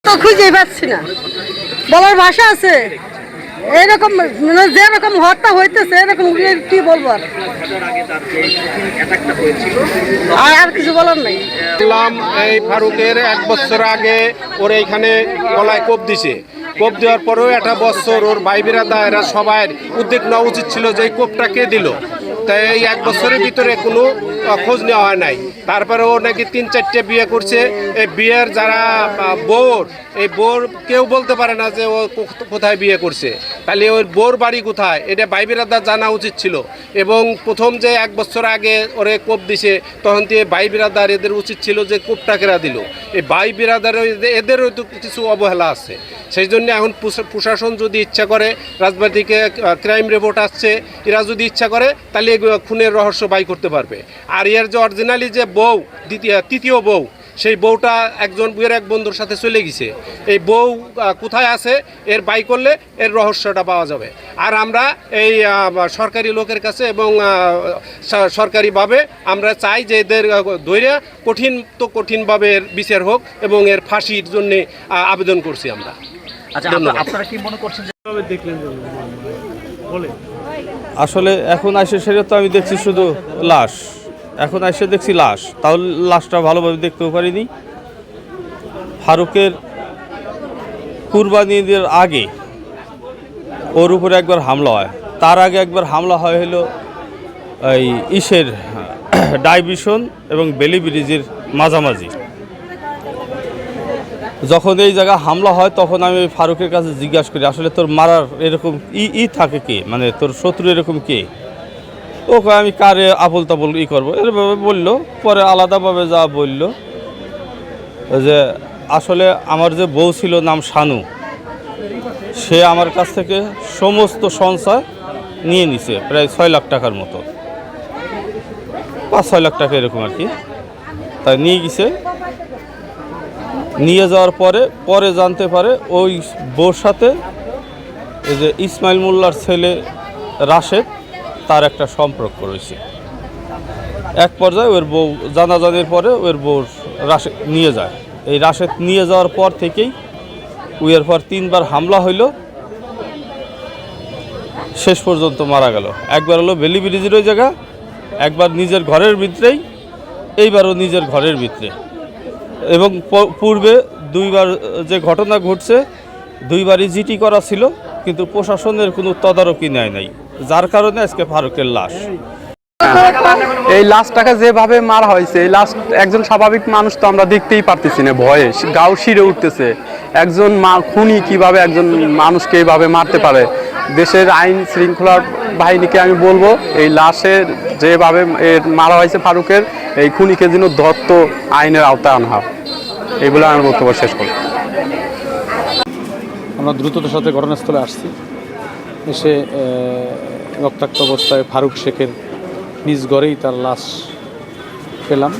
তো খুঁজে পাচ্ছি না, বলার ভাষা আছে এরকম, যেরকম হত্যা হইতেছে এরকম কি বলবো আর কিছু বলার নাই। এই ফারুকের 1 বছর আগে ওর এইখানে গলায় কোপ দিছে। কোপ দেওয়ার পরেও একটা বছর ওর ভাই বিরাদা এরা সবাই উদ্যোগ নেওয়া উচিত ছিল যে এই কোপটা কে দিল। তাই এই 1 বছরের ভিতরে কোনো খোঁজ নেওয়া হয় নাই। তারপরে ও নাকি 3-4টে বিয়ে করছে। এই বিয়ের যারা বোর, এই বোর কেউ বলতে পারে না যে ও কোথায় বিয়ে করছে, তাহলে ওর বোর বাড়ি কোথায় এটা ভাই বিরাদা জানা উচিত ছিল। এবং প্রথম যে 1 বছর আগে ওরে কোপ দিছে তখন থেকে ভাই বিরাদার এদের উচিত ছিল যে কোপটা কেরা দিল। এই ভাই বিরাদার এদেরও তো কিছু অবহেলা আছে। সেই জন্য এখন প্রশাসন যদি ইচ্ছা করে, রাজবাড়িতে ক্রাইম রিপোর্ট আসছে, এরা যদি ইচ্ছা করে তাহলে খুনের রহস্য বাই করতে পারবে। আর এর যে অরিজিনালি যে বউ, তৃতীয় বউ, সেই বউটা একজন বুয়ের এক বন্ধুর সাথে চলে গেছে। এই বউ কোথায় আছে এর বাই করলে এর রহস্যটা পাওয়া যাবে। আর আমরা এই সরকারি লোকের কাছে এবং সরকারিভাবে আমরা চাই যে এদের ধৈর্য কঠিনভাবে এর বিচার হোক এবং এর ফাঁসির জন্যে আবেদন করছি আমরা। আপনারা কি মনে করছেন যে দেখলেন? আসলে এখন আইসে সেটা তো আমি দেখছি শুধু লাশ, এখন এসে দেখছি লাশ, তাহলে লাশটা ভালোভাবে দেখতেও পারিনি। ফারুকের কুরবানির আগে ওর উপরে একবার হামলা হয়, তার আগে একবার হামলা হয় হলো এই ইসের ডাইভিশন এবং বেলি ব্রিজের মাঝামাঝি। যখন এই জায়গায় হামলা হয় তখন আমি ফারুকের কাছে জিজ্ঞাসা করি আসলে তোর মারার এরকম থাকে কে, মানে তোর শত্রু এরকম কে? ওকে আমি কারে আবল তাবল করবো এরভাবে বললো। পরে আলাদাভাবে যা বলল যে আসলে আমার যে বউ ছিল নাম শানু, সে আমার কাছ থেকে সমস্ত সঞ্চয় নিয়ে নিছে, প্রায় 6 লাখ টাকার মতো, 5-6 লাখ টাকা এরকম আর কি। তাই নিয়ে গেছে। নিয়ে যাওয়ার পরে জানতে পারে ওই বউর সাথে এই যে ইসমাইল মোল্লার ছেলে রাশেদ, তার একটা সম্পর্ক রয়েছে। এক পর্যায়ে ওর বউ জানাজানির পরে ওর বউ রাশেদ নিয়ে যায়। এই রাশেদ নিয়ে যাওয়ার পর থেকেই উইয়ের পর 3বার হামলা হইল, শেষ পর্যন্ত মারা গেল। একবার হলো বেলি ব্রিজের ওই জায়গা, একবার নিজের ঘরের ভিতরেই, এইবারও নিজের ঘরের ভিতরে। এবং পূর্বে 2বার যে ঘটনা ঘটছে 2বারই জিটি করা ছিল, কিন্তু প্রশাসনের কোনো তদারকি নেয় নাই, যার কারণে আজকে ফারুকের লাশ। এই লাশটাকে যেভাবে মারা হয়েছে, এই লাশ একজন স্বাভাবিক মানুষ তো আমরা দেখতেই পারতেছি না, ভয়ে গাও শিরে উঠতেছে। একজন খুনি কিভাবে একজন মানুষকে এইভাবে মারতে পারে? দেশের আইন শৃঙ্খলার বাহিনীকে আমি বলবো এই লাশের যেভাবে মারা হয়েছে ফারুকের, এই খুনিকে যেন দত্ত আইনের আওতায় আনা হয়, এইগুলো আমার বক্তব্য শেষ করি। আমরা দ্রুততার সাথে ঘটনাস্থলে আসছি। এসে রক্তাক্ত অবস্থায় ফারুক শেখের নিজ ঘরেই তার লাশ পেলাম।